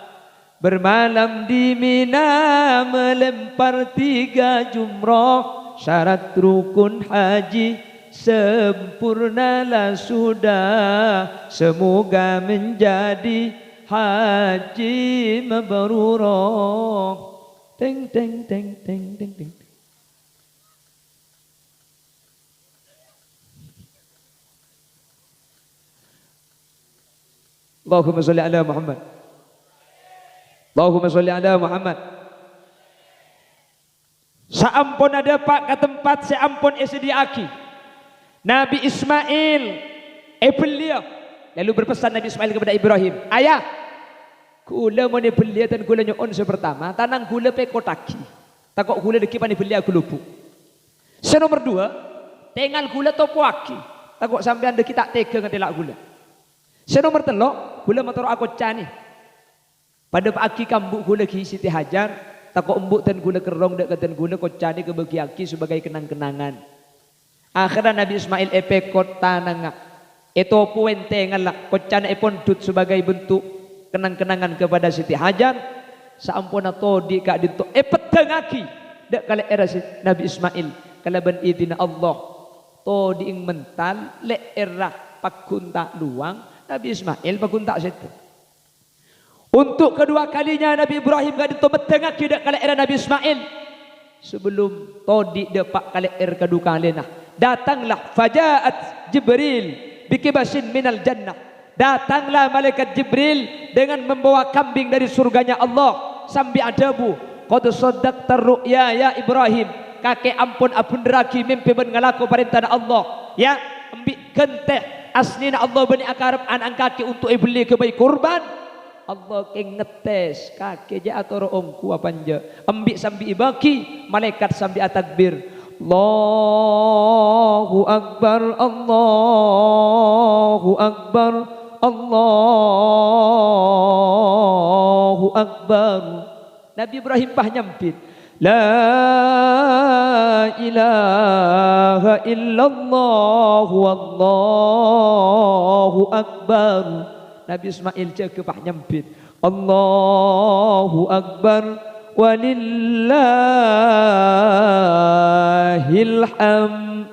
Bermalam di Mina melempar 3 jumroh syarat rukun haji sempurnalah sudah, semoga menjadi haji mabrurah. Teng teng teng teng teng teng. Allahumma sholli ala Muhammad. Allahumma sholli ala Muhammad. Saampun ada pak ke tempat seampun esediaki Nabi Ismail belia. Lalu berpesan Nabi Ismail kepada Ibrahim, ayah, gula mau belia dan gula nyon sepertama, tanang gula pe kotaki. Takok gula deki pani belia aku lupuk. Senomor dua, tengal gula topoaki. Takok sampean deki tak tega ngetelak gula. Senomor telok, gula motor aku cani. Pada pagi kambuk gula ki Siti Hajar, takok embuk dan gula kerong dek dan gula kocani ke bagi aki sebagai kenang-kenangan. Akhirnya Nabi Ismail epekot tananga. Itu puentengan lah kocana epon dut sebagai bentuk kenang-kenangan kepada Siti Hajar. Saampuna todi kak dinto petengaki dek kala era Nabi Ismail kala ben idina Allah todi ing mental le era pakunta luang Nabi Ismail pakunta situ. Untuk kedua kalinya Nabi Ibrahim gak ditobetengak tidak kala era Nabi Ismail. Sebelum todi depak kala era kedua kalinya datanglah fajaat Jibril bikibasin minal jannah. Datanglah malaikat Jibril dengan membawa kambing dari surganya Allah sambil adabu qad saddaqta ru'ya ya Ibrahim. Kakek ampun abun deraki mimpi ben ngalaku perintah Allah ya ambil kenteh asnina Allah bani akarab anak kaki untuk ibli ke bayi kurban. Allah keng ngetes kakek ja atau ongku apa anja ambil sambil ibaki malaikat sambil atakbir Allahu Akbar Allahu Akbar Allahu Akbar. Nabi Ibrahim pah nyampit la ilaha illallah wallahu akbar. Nabi Ismail jaga pah nyampit Allahu Akbar walillahil hamd.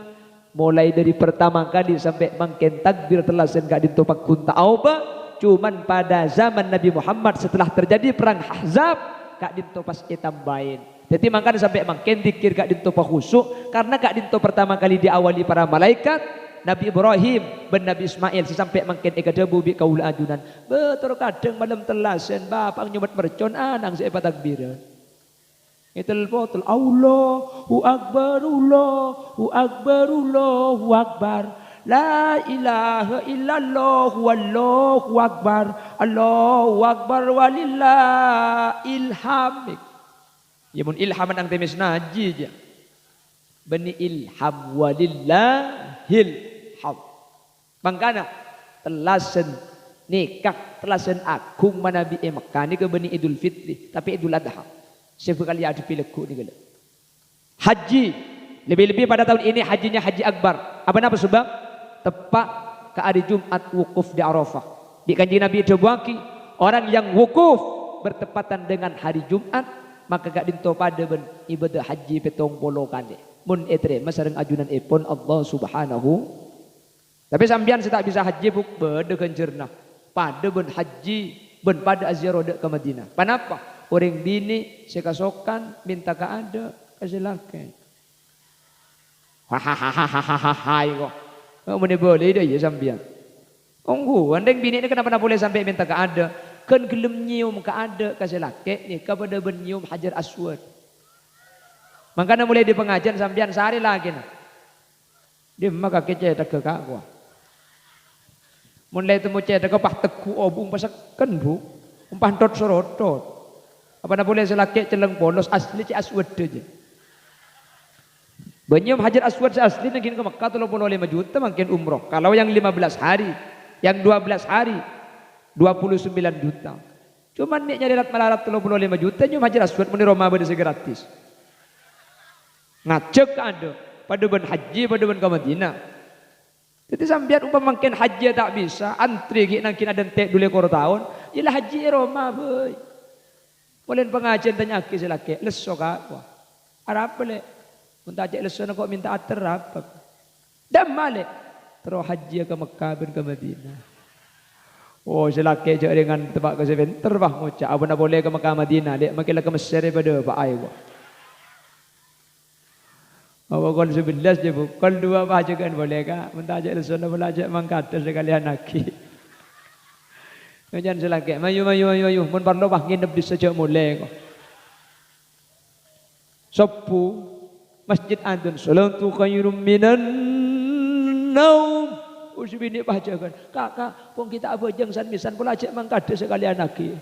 Mulai dari pertama kali sampai makin takbir telasan gak ditopak kunta auba. Cuman pada zaman Nabi Muhammad setelah terjadi perang Ahzab gak ditopas tambahin. Jadi makanya sampai makin dikir gak ditopak khusuk karena gak dito pertama kali diawali para malaikat. Nabi Ibrahim ben Nabi Ismail sampai makin ekadabu bi kaul ajunan. Betul kadang malam telasan bapak nyobat mercon anang saya takbiran. Itul botul Allahu Akbar Allahu Akbar Allahu Akbar la ilaha illallah wallahu akbar Allahu akbar walillahil hamd. Ya mun ilham ang temes naji ja. Bani ilham walillahil hamd. Mangkana telasen nikah telasen agung manabi Mekah ni ke bani Idul Fitri tapi Idul Adha. Siapa kali ada pilekku ni kala. Haji lebih-lebih pada tahun ini hajinya haji akbar. Apa nama sebab? Tepat ke hari Jumat wukuf di Arafah. Di kanjeng Nabi Dawaki orang yang wukuf bertepatan dengan hari Jumat maka gak dinto pada ben ibadah haji petong polo kali. Mun etre masareng ajunan epon Allah Subhanahu. Tapi sambian saya tak bisa haji buk bede kencerna. Pada ben haji ben pada aziarah ke Madinah. Kenapa? Orang bini sekasokan minta ke ada kasih laki. Hahaha kok. Kamu ni boleh dah ya sambian. Onggu, andeng bini ni kenapa boleh sampai minta ke ada? Kan gelem nyium ke ada kasih laki ni kepada benyium Hajar Aswad. Makanya mulai di pengajian sambian sehari lagi nah. Dia maka kece tak ke kau. Mulai temu cedek ke pah teku obung pasak kan bu. Umpah dot sorotot. Apa nak boleh selaki celeng polos asli ci aswad aja. Benyium Hajar Aswad asli mungkin ke Mekah 35 juta mungkin umroh. Kalau yang 15 hari, yang 12 hari 29 juta. Cuman ni nyari lat malarat 35 juta nyium Hajar Aswad muni Roma bade gratis. Ngacek ada pada ben haji pada ben ke Madinah. Jadi sambian umpama mungkin haji tak bisa antri ki nangkin ada entek dulu kor tahun, ialah haji Roma boy. Boleh pengajian tanya ke selaki, leso kak, Arab boleh, minta ajak leso nak minta ater apa? Dan malik terus haji ke Mekah dan ke Madinah. Oh, selaki je dengan tempat ke sebentar bah ngucap. Abang nak boleh ke Mekah Madinah, dia makinlah ke Mesir daripada Pak Ai. Apa kon 11 je bu, kon 2 bah je kan boleh kah? Mentajak lesona belajar mangkat sekalian lagi. Jangan selaki, mayu. Mun parlo bah nginep di sejak mulai kok. Sopu masjid antun salatu khairum minan naum. Usbini bahajakan. Kakak, pun kita apa jengsan misan pula cek mangkade sekalian lagi.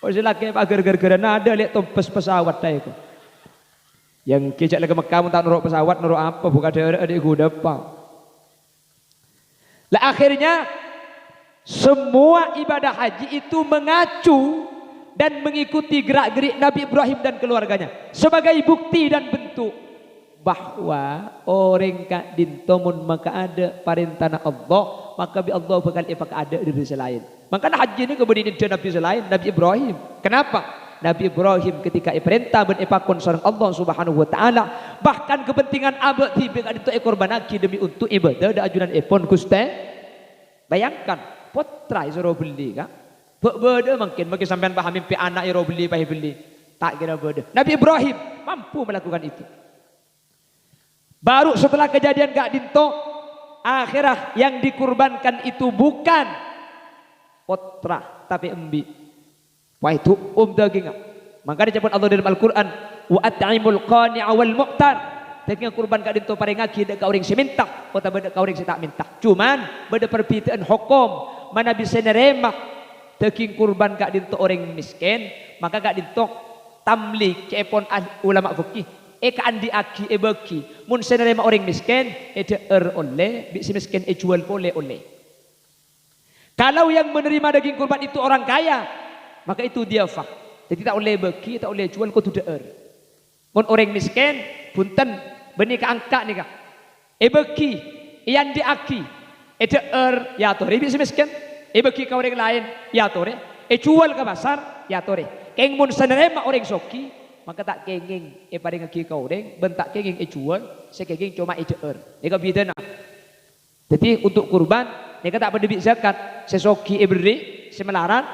Oh selaki pagar gara-gara nada lihat tompes pesawat dah itu. Yang kejak lagi Mekah mun tak nuruk pesawat nuruk apa bukan ada adik gua depan. Lah akhirnya semua ibadah haji itu mengacu dan mengikuti gerak-gerik Nabi Ibrahim dan keluarganya sebagai bukti dan bentuk bahwa orang kak dintomun maka ada parentana Allah maka bi Allah bakal ada di selain. Makanya haji ini kemudian dia Nabi selain Nabi Ibrahim. Kenapa? Nabi Ibrahim ketika perintah ben epakon sareng Allah Subhanahu wa taala bahkan kepentingan abad tiba itu korban aki demi untuk ibadah da ajunan epon Gusti. Bayangkan putra isoro beli kak. Beda mungkin bagi sampean pahami pi anak iro beli pahih beli. Tak kira beda. Nabi Ibrahim mampu melakukan itu. Baru setelah kejadian gak dinto, akhirah yang dikurbankan itu bukan potra tapi embi. Wah itu daging. Maka disebut Allah dalam Al-Quran, wa at'imul qani'a wal mu'tar. Daging kurban gak dinto paling ngaki dek orang si minta, atau dek orang si tak minta. Cuman beda perbedaan hukum mana bisa nerema daging kurban gak dinto orang miskin, maka gak dinto tamlik cepon ulama fikih. Eka andi aki bagi mun senerema orang miskin deer oleh si miskin jual boleh oleh. Kalau yang menerima daging kurban itu orang kaya maka itu dia fah. Jadi tak oleh bagi tak oleh jual kau tu deer. Mun orang miskin punten benih ke angka nih kak. Bagi yang di aki deer ya tore si miskin bagi ke orang lain ya tore jual ke pasar ya tore. Keng mun senerema orang soki maka tak kenging paling ngagi kau deng bentak kenging jual sekenging cuma deer neka beda nah. Jadi untuk kurban neka tak berdebit zakat sesoki beri semelaran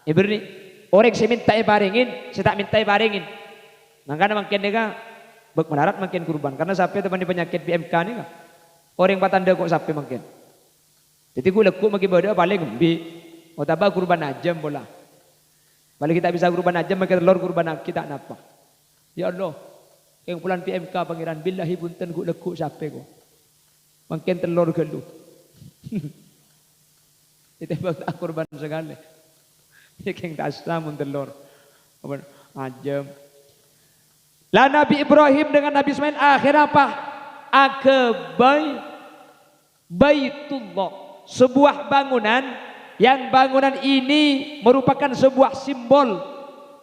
beri orang saya minta barengin saya tak minta barengin makanya makin neka bek melarat makin kurban karena sampai teman di penyakit BMK ni kan orang patanda kok sampai makin jadi gue lekuk makin beda paling ngembi mau tambah kurban aja bola. Balik kita bisa kurban aja makin telur kurban kita napa. Ya Allah, yang pulang PMK pangeran billahi punten ku lekuk sampai ku. Makin telur gelu. Ditembak tak kurban sekali. Yang tak Islam telur. Ajem. Lah Nabi Ibrahim dengan Nabi Ismail akhir apa? Baitullah, sebuah bangunan yang bangunan ini merupakan sebuah simbol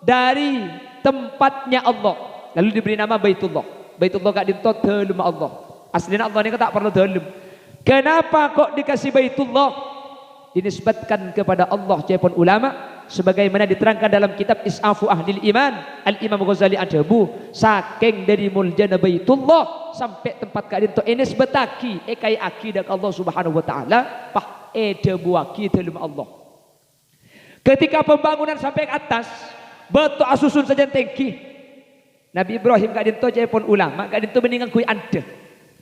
dari tempatnya Allah. Lalu diberi nama Baitullah. Baitullah gak dintot dalam Allah. Aslinya Allah ini tak perlu dalam. Kenapa kok dikasih Baitullah? Dinisbatkan kepada Allah cepon ulama sebagaimana diterangkan dalam kitab Is'afu Ahlil Iman Al-Imam Ghazali Adabu saking dari muljana Baitullah sampai tempat gak dintot ini sebetaki kai akidah Allah Subhanahu wa taala buaki dalam Allah. Ketika pembangunan sampai ke atas, betul asusun saja tengki. Nabi Ibrahim gak dinto cepon ulama, gak dinto mendingan kui ande,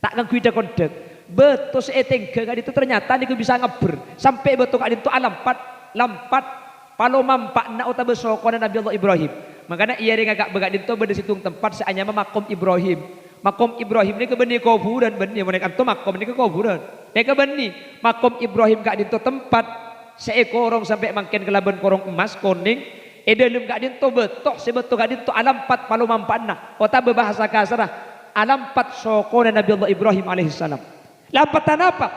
tak kan kui dekondek. Betul seetengke gak dinto ternyata niku bisa ngeber sampai betul gak dinto lampat palo mampak nak uta besokona Nabi Allah Ibrahim. Makanya ia ring agak begak dinto beda situng tempat seanya makom Ibrahim. Makom Ibrahim ni kebeni kuburan beni mereka antu makom ni ke kuburan. Neka beni makom Ibrahim gak dinto tempat seekorong sampai makin kelaban korong emas kuning dalam gak dinto betok sebetul gak dinto alampat palu mampanna kota berbahasa kasar alampat sokona Nabi Allah Ibrahim alaihissalam. Lampatan apa?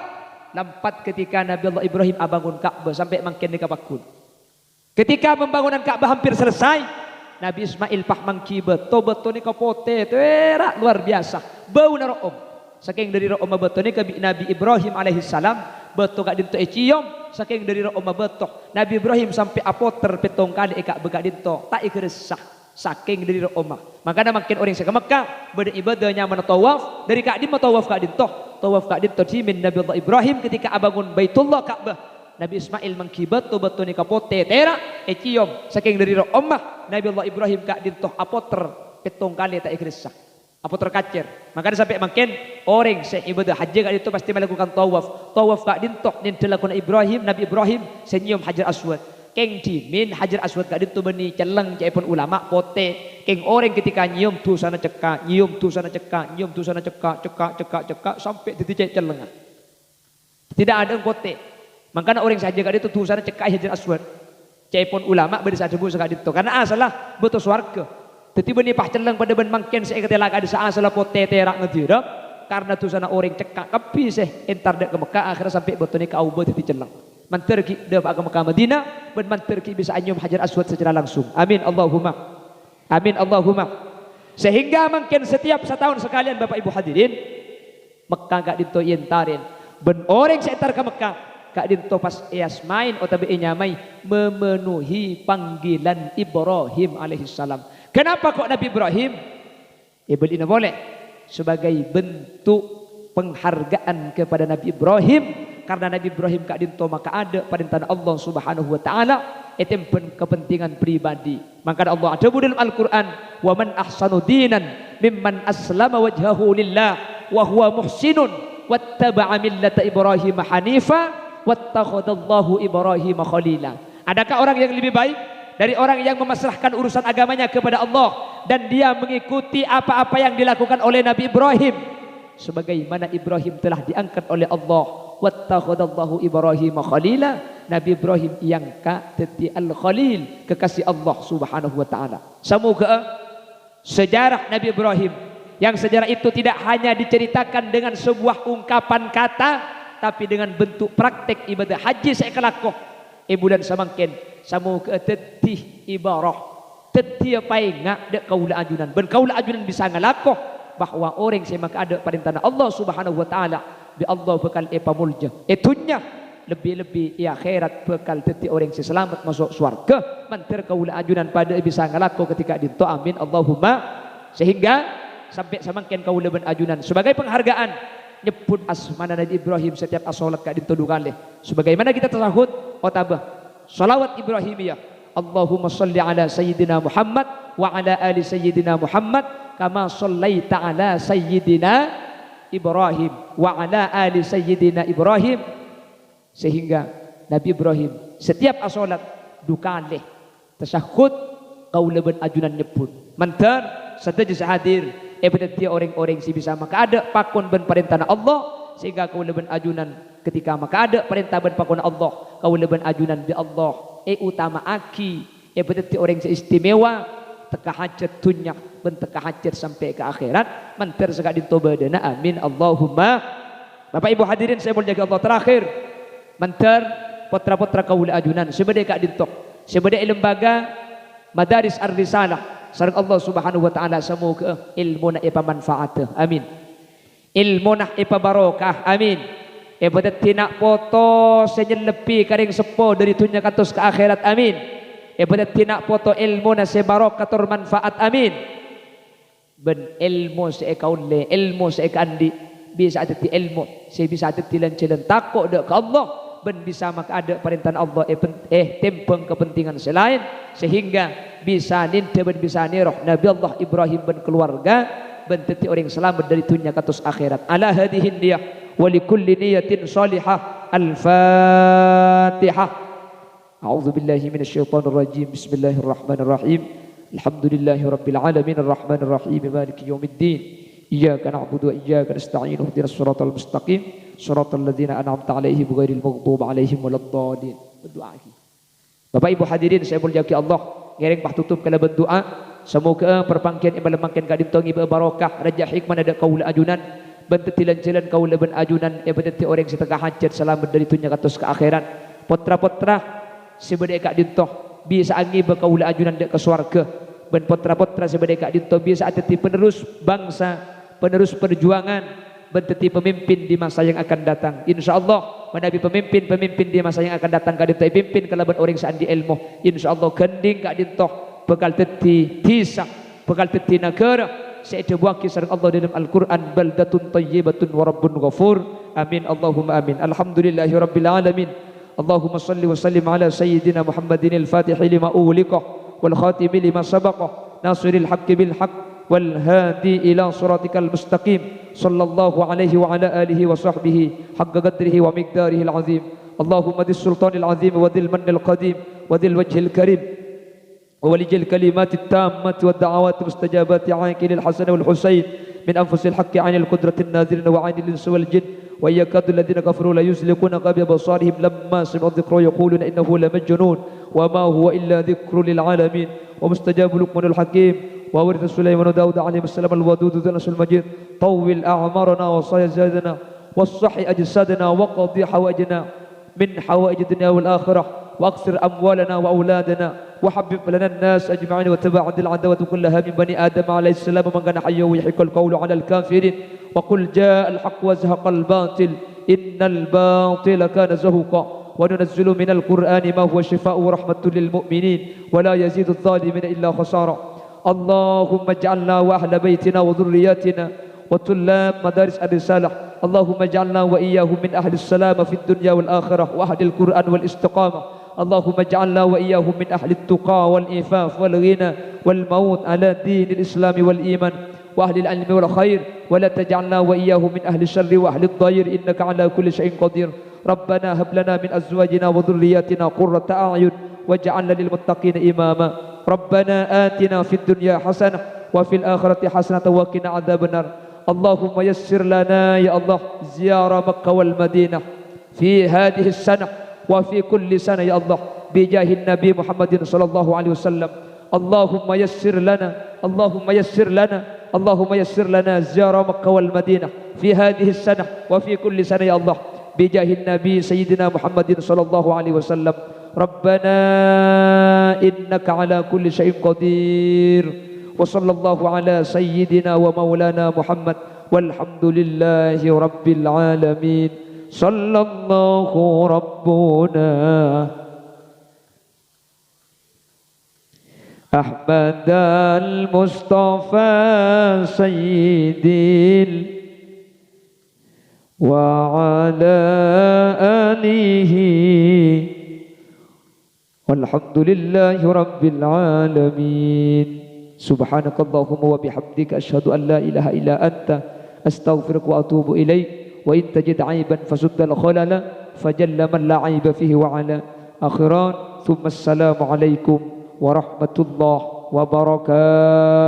Lampat ketika Nabi Allah Ibrahim abangun Ka'bah sampai makin dikapakun. Ketika pembangunan Ka'bah hampir selesai, Nabi Ismail pahmangki betul-betul ni kapote terak luar biasa bau naroom. Saking dari ro'om betul ni ke Nabi Ibrahim alaihissalam betul gak dinto cium saking dari ro'om betul Nabi Ibrahim sampai apoter petong kali ekak begak dinto tak ikresah saking dari ro'om Makanya makin orang ke Mekah beribadahnya mana tawaf dari Ka'dim tawaf Ka'dim tawaf Ka'dim min Nabi Allah Ibrahim ketika abangun Baitullah Ka'bah. Nabi Ismail mengkibat to beto ni kapote tera ciom saking dari Ummah Nabi Allah Ibrahim Ka'dim apoter petong kali tak ikrisa apoter kacer. Makanya sampai makin orang ibadah haji Ka'dim pasti melakukan tawaf Ka'dim nin dilakukan Ibrahim Nabi Ibrahim senyum Hajar Aswad. Keng dimin Hajar Aswad Ka'dim beni celeng caipun ulama pote keng orang ketika nyium tu sana cekak nyium tu sana cekak nyium tu sana cekak sampai titik celengan tidak ada pote. Makanya orang saja Ka'dim tu sana cekak Hajar Aswad caipun ulama beri sadebu Ka'dim karena asalah betul swarga teti beni pah celeng pada ben mangken saya ketela kada asalah pote terak ngedirap karena tu sana orang cekak kepi entar dek ke Mekah akhirnya sampai betul ni kau teti celeng manterki dah ke Mekah Madinah ben manterki bisa anyum Hajar Aswad secara langsung. Amin Allahumma. Amin Allahumma. Sehingga mungkin setiap setahun sekalian Bapak Ibu hadirin Mekah Ka'dim to yentarin ben orang seantar ke Mekah Ka'dim to pas ias main otabe nyamai memenuhi panggilan Ibrahim alaihissalam. Kenapa kok Nabi Ibrahim? Beli boleh sebagai bentuk penghargaan kepada Nabi Ibrahim karena Nabi Ibrahim Ka'dim to maka ada perintah Allah Subhanahu wa taala itu kepentingan pribadi. Maka Allah ada dalam Al-Qur'an, "Wa man ahsanu dinan mimman aslama wajhahu lillah wa huwa muhsinun wattaba'a millata Ibrahim hanifa wattakhadallahu Ibrahim khalila." Adakah orang yang lebih baik dari orang yang memasrahkan urusan agamanya kepada Allah dan dia mengikuti apa-apa yang dilakukan oleh Nabi Ibrahim sebagaimana Ibrahim telah diangkat oleh Allah. Wattakhadallahu Ibrahim khalila. Nabi Ibrahim yang teti al-khalil kekasih Allah Subhanahu wa taala. Semoga sejarah Nabi Ibrahim yang sejarah itu tidak hanya diceritakan dengan sebuah ungkapan kata tapi dengan bentuk praktek ibadah haji saya kelakoh bulan samangken semoga teti ibarah teti painga dek kaula ajunan ben kaula ajunan bisa ngalakoh bahwa orang saya maka ada perintah Allah Subhanahu wa taala bi Allah bekal pamulja itunya lebih-lebih ya akhirat bekal teti orang yang selamat masuk surga mantir kaula ajunan pada bisa ngalako ketika dinto amin Allahumma. Sehingga sampai samangken kaula ben ajunan sebagai penghargaan nyebut asmana Nabi Ibrahim setiap as-salat ka dinto dukale sebagaimana kita tasahud otabah salawat Ibrahimiyah Allahumma shalli ala sayyidina Muhammad wa ala ali sayyidina Muhammad kama shallaita ala sayyidina Ibrahim wa ala ali sayyidina Ibrahim. Sehingga Nabi Ibrahim setiap asolat dukale tasahud kaula ben ajunan nyebut mantar sadeje hadir berarti orang-orang si bisa maka ada pakon ben perintah Allah sehingga kaula ben ajunan ketika maka ada perintah ben pakon Allah kaula ben ajunan bi Allah utama aki berarti orang si istimewa teka hajat dunya ben teka hajat sampai ke akhirat mantar sekali tobadana amin Allahumma. Bapak Ibu hadirin saya boleh jaga Allah terakhir mantar potra-potra kaula ajunan sebade Ka'dim tok sebade lembaga Madaris Ar-Risalah sareng Allah Subhanahu wa taala semoga ilmu na manfaat amin ilmu na barokah amin bedet tina foto senyelepi karing sepo dari dunia katus ke akhirat amin bedet tina foto ilmu na sebarokatur manfaat amin ben ilmu seekaunle ilmu seekandi bisa ada ilmu saya bisa ada tilan-tilan takut dek ke Allah ben bisa maka ada perintah Allah tempeng kepentingan selain sehingga bisa ninte ben bisa niroh Nabi Allah Ibrahim ben keluarga ben teti orang selamat dari dunia katus akhirat ala hadihin niyah wa likulli niyatin salihah al-fatihah. A'udzu billahi minasyaitonir rajim bismillahirrahmanirrahim alhamdulillahi rabbil alamin arrahmanir rahim maliki yaumiddin iyyaka na'budu wa iyyaka nasta'in ihdinas siratal mustaqim siratal ladzina an'amta 'alaihim ghairil maghdubi 'alaihim waladdallin. Berdoa. Bapak Ibu hadirin saya muliakan Allah ngereng pah tutup kala berdoa semoga perpangkian ibadah mangken Ka'dim tongi barokah raja hikmah ada kaula ajunan bentetilan jalan kaula ben ajunan benteti orang setengah hajat selamat dari dunia katus ke akhirat potra-potra sebade Ka'dim toh bisa angi kaula ajunan dek ke surga ben potra-potra sebade Ka'dim toh bisa ateti penerus bangsa penerus perjuangan benteti pemimpin di masa yang akan datang insyaallah menabi pemimpin di masa yang akan datang Ka'dim toh pimpin kalaban orang seandi ilmu insyaallah gending Ka'dim toh bekal teti tisah bakal dadi negara sing dawuhake sareng Allah dalam Al-Qur'an baldatun thayyibatun wa rabbun ghafur. Amin Allahumma amin. Alhamdulillahi rabbil alamin. Allahumma salli wa sallim ala sayyidina Muhammadin al-Fatih lima ughliqa wal khatim lima sabaqa nasiril haqqi bil haqq wal hadi ila siratikal mustaqim sallallahu alaihi wa ala alihi wa sahbihi haqqa qadrihi wa miqdarihi al-azim. Allahumma dis sultanil azim wa dil mannil qadim wa dil wajhil karim وولج الكلمات التامة والدعوات المستجابات عاقل الحسن والحسين من أنفس الحق عن القدرة الناظرين وعن الإنس والجن وإن يكاد الذين كفروا ليزلقون بأبصارهم لما سمعوا الذكر يقولون إنه لمجنون وما هو إلا ذكر للعالمين ومستجاب لقمان الحكيم وورث سليمان وداود عليهم السلام الودود ذو العرش المجيد طول أعمارنا وصحح زادنا والصح أجسادنا وقضي حوائجنا من حوائج الدنيا والآخرة وأكثر أموالنا وأولادنا وحبب لنا الناس أجمعين وتباعد العداوة كلها من بني آدم عليه السلام من كان حيا ويحق القول على الكافرين وقل جاء الحق وزهق الباطل إن الباطل كان زهوقا وننزل من القرآن ما هو شفاء ورحمة للمؤمنين ولا يزيد الظالمين إلا خسارا. اللهم اجعلنا وأهل بيتنا وذرياتنا وطلاب مدارس الرسالة اللهم اجعلنا وإياهم من أهل السلامة في الدنيا والآخرة وأهل القرآن والاستقامة. اللهم اجعلنا وإياهم من أهل التقى والإيفاف والغنى والموت على دين الإسلام والإيمان وأهل العلم والخير ولا تجعلنا وإياهم من أهل الشر وأهل الضير إنك على كل شيء قدير. ربنا هب لنا من أزواجنا وذرياتنا قرة أعين واجعلنا للمتقين إماما. ربنا آتنا في الدنيا حسنة وفي الآخرة حسنة وقنا عذاب النار. اللهم يسر لنا يا الله زيارة مكة والمدينة في هذه السنة وفي كل سنة يا الله بجاه النبي محمد صلى الله عليه وسلم. اللهم يسر لنا اللهم يسر لنا اللهم يسر لنا زيارة مكة والمدينة في هذه السنة وفي كل سنة يا الله بجاه النبي سيدنا محمد صلى الله عليه وسلم. ربنا إنك على كل شيء قدير وصلى الله على سيدنا ومولانا محمد والحمد لله رب العالمين. صلى الله ربنا أحمد المصطفى سيد وعلى آله والحمد لله رب العالمين. سبحانك اللهم وبحمدك أشهد أن لا إله إلا أنت أستغفرك وأتوب إليك. وإن تجد عيبا فسد الخلل فجل من لا عيب فيه وعلى آخران. ثم السلام عليكم ورحمة الله وبركاته.